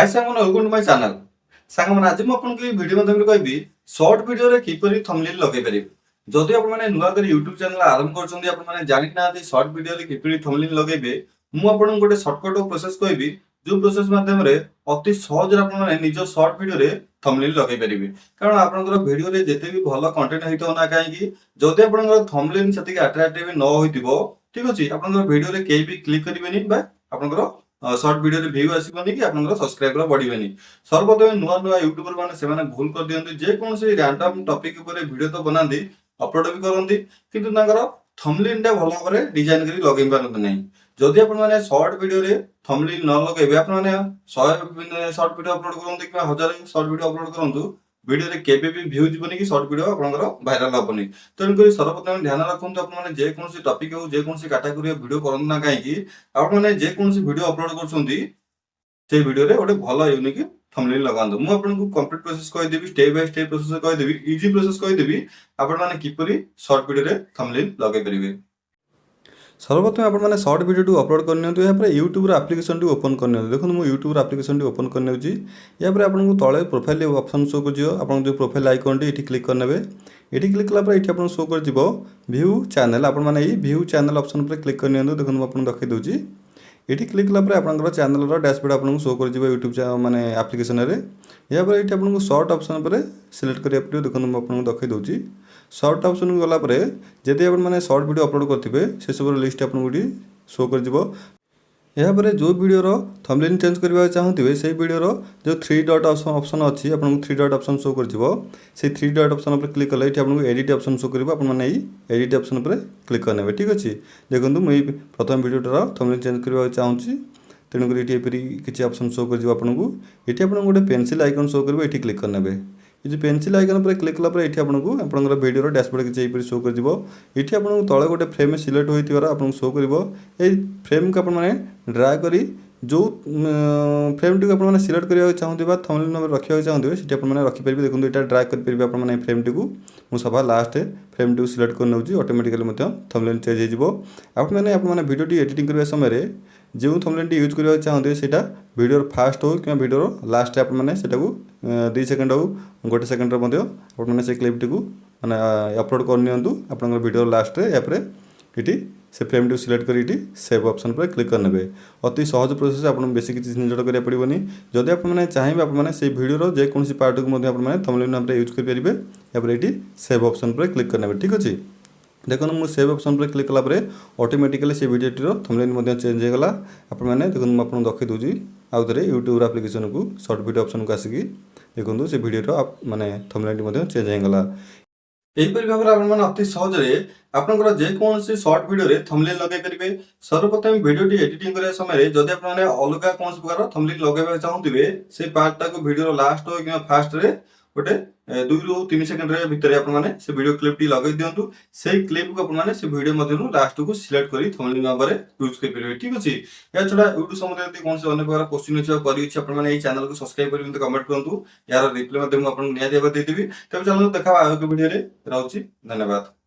हाय सांगमन welcome to my channel सांगमन आज मु आपन के वीडियो माध्यम रे कहबी शॉर्ट वीडियो रे किपरि थंबनेल लगे परिबे जदि आपन माने नुवा कर YouTube चैनल आरंभ करछन्ती आपन माने जानि ना आदि शॉर्ट वीडियो रे किपरि थंबनेल लगेबे मु आपन गोटे शॉर्टकट प्रोसेस कहबी जो प्रोसेस माध्यम रे अति सहज रे आपन माने निज शॉर्ट वीडियो रे थंबनेल लगे परिबे कारण आपन वीडियो रे जेते भी भलो कंटेंट हेतो ना काहे कि जदि आपन थंबनेल सेति अट्रैक्टिव न होइतिबो ठीक अछि आपन वीडियो रे केही भी क्लिक करिवेनी बा आपन शॉर्ट वीडियो रे व्यू आसीबनी कि आपनकर सब्सक्राइबर बढ़िबेनी सर्वप्रथम नुआ नुआ यूट्यूबर माने सेमाने भूल कर दियंती जे कोन से रैंडम टॉपिक ऊपर वीडियो तो बनांदी अपलोड भी करंती किंतु तांकर थंबनेल टा भलो भाबरे डिजाइन करी लगेइ पारंत नै जदि आपन माने शॉर्ट वीडियो रे थंबनेल न लगेबे आपन माने 100 शॉर्ट वीडियो अपलोड करंती कि 1000 शॉर्ट वीडियो अपलोड करंतु वीडियो रे केबे भी व्यू जीवनी कि शॉर्ट वीडियो आपनकर वायरल होबनी तेन करी सर्वप्रथम ध्यान रखंतु आपन माने जे कोन से टॉपिक हो जे कोन से कैटेगरी वीडियो करंत ना काहे कि आपन माने जे कोन से वीडियो अपलोड करछंती से वीडियो रे गोटे भलो यूनिक थंबनेल लगांदो मु आपन को कंप्लीट प्रोसेस कहि देबी स्टेप बाय स्टेप प्रोसेस कहि देबी इजी प्रोसेस कहि देबी आपन माने किपरि शॉर्ट वीडियो रे थंबनेल लगे परिबे सर्वप्रथम आप मैंने शॉर्ट वीडियो अपलोड करनी यहाँ यूट्यूब एप्लिकेशन टी ओपन करनी देखो मुझे यूट्यूब एप्लिकेशन टी ओपन करने यहाँ पर आपको तले प्रोफाइल ऑप्शन शो कर आप जो प्रोफाइल आइकन टी क्लिक करने ये क्लिक कलापर ये आप शो कर व्यू चैनल आप व्यू चैनल ऑप्शन पर क्लिक करनी देखो मुझे आपको देखी दूसरी ये क्लिक कलापर आप चैनल डैशबोर्ड आपको शो कर यूट्यूब माने एप्लिकेशन यहाँ पर ये आपको शॉर्ट ऑप्शन पर सिलेक्ट करिया पड़ो देखो मुझे आपको देखी दूसरी शॉर्ट ऑप्शन को गलापर जदि आप मैंने शॉर्ट वीडियो अपलोड करेंगे से सब लिस्ट आपको शो कर यहाँ पर जो वीडियोर थंबनेल चेंज करने चाहते से वीडियोर जो 3 डॉट ऑप्शन अच्छी आपको 3 डॉट ऑप्शन शो कर 3 डॉट ऑप्शन पर क्लिक कले आपको एडिट ऑप्शन शो कर एडिट ऑप्शन पर क्लिक करने ठीक अच्छे देखो मुझे प्रथम वीडियोटार थंबनेल चेंज करने चाहूँगी तेणुक ये किसी ऑप्शन शो कर आपको ये गोटे पेंसिल आइकन शो कर क्लिक करने ये पेंसिल आइकन पर क्लिक कलापर ये आपको आप वीडियो डैशबोर्ड किसी शो कर ये आपको तले गोटे फ्रेम सिलेक्ट होती आपको शो कर फ्रेम को आप ड्रा कर जो फ्रेम टी आप सिलेक्ट करने चाहते थंबनेल नंबर रखा चाहते सीट आपने रखिपारे देखो यहाँ ड्रा करेंगे आपने फ्रेम टी मुझे सभा लास्ट फ्रेम टी सिलेक्ट कर नौची ऑटोमेटिकली थंबनेल चेंज हो आपने वीडियो टी एडिटिंग करने समय जो थंबनेल टी यूज करने चाहते हैं वीडियो फास्ट हो कि वीडियो लास्ट आपने 2 सेकंड हो गोटे सेकंड आपने से क्लिप टी मैंने अपलोड करनी आप वीडियो लास्ट ये से फ्रेम टी सिलेक्ट कर सेव ऑप्शन पर क्लिक करने अति सहज प्रोसेस आप बेसी किसी झंझट करा पड़ोनी जदि आपने चाहिए आपने से वीडियो जेकोसी पार्ट को थंबनेल नाम यूज करेंगे यहाँ ये सेव ऑप्शन पर क्लिक करने ठीक अच्छे देखो मुझे सेव ऑप्शन पर क्लिक कलापर ऑटोमेटिकली से वीडियोटीर थंबनेल चेंज होगा आपने देखो मुझे आपको देखी दूसरी आउ थे यूट्यूब एप्लिकेशन को शॉर्ट वीडियो ऑप्शन को आसिक देखो से वीडियो माने थंबनेल चेंज होगा यहीपरि भाव में अति सहज आपंकर जेकोसी शॉर्ट वीडियो रे थंबनेल लगे पारे सर्वप्रथम वीडियो टी एडिटिंग करने समय जदि आपने अलग कौन प्रकार थंबनेल लगे चाहते से पार्टा को वीडियो लास्ट हो कि फास्ट रे गोटे 2 ରୁ 3 सेकंड भितर आपने से वीडियो क्लिप टी लगे दिंतु से क्लिप को आपने से वीडियो मध्य लास्ट को सिलेक्ट कर थंबनेल नंबर यूज कर ठीक अच्छे या छड़ा यूट्यूब संबंधित कौन से अन्य प्रकार क्वेश्चन अच्छे करी अच्छे चैनल को सब्सक्राइब कर कमेंट करूँ यार रिप्लाई आपको निदेवी तेज चलो देखा आगे वीडियो रही धन्यवाद।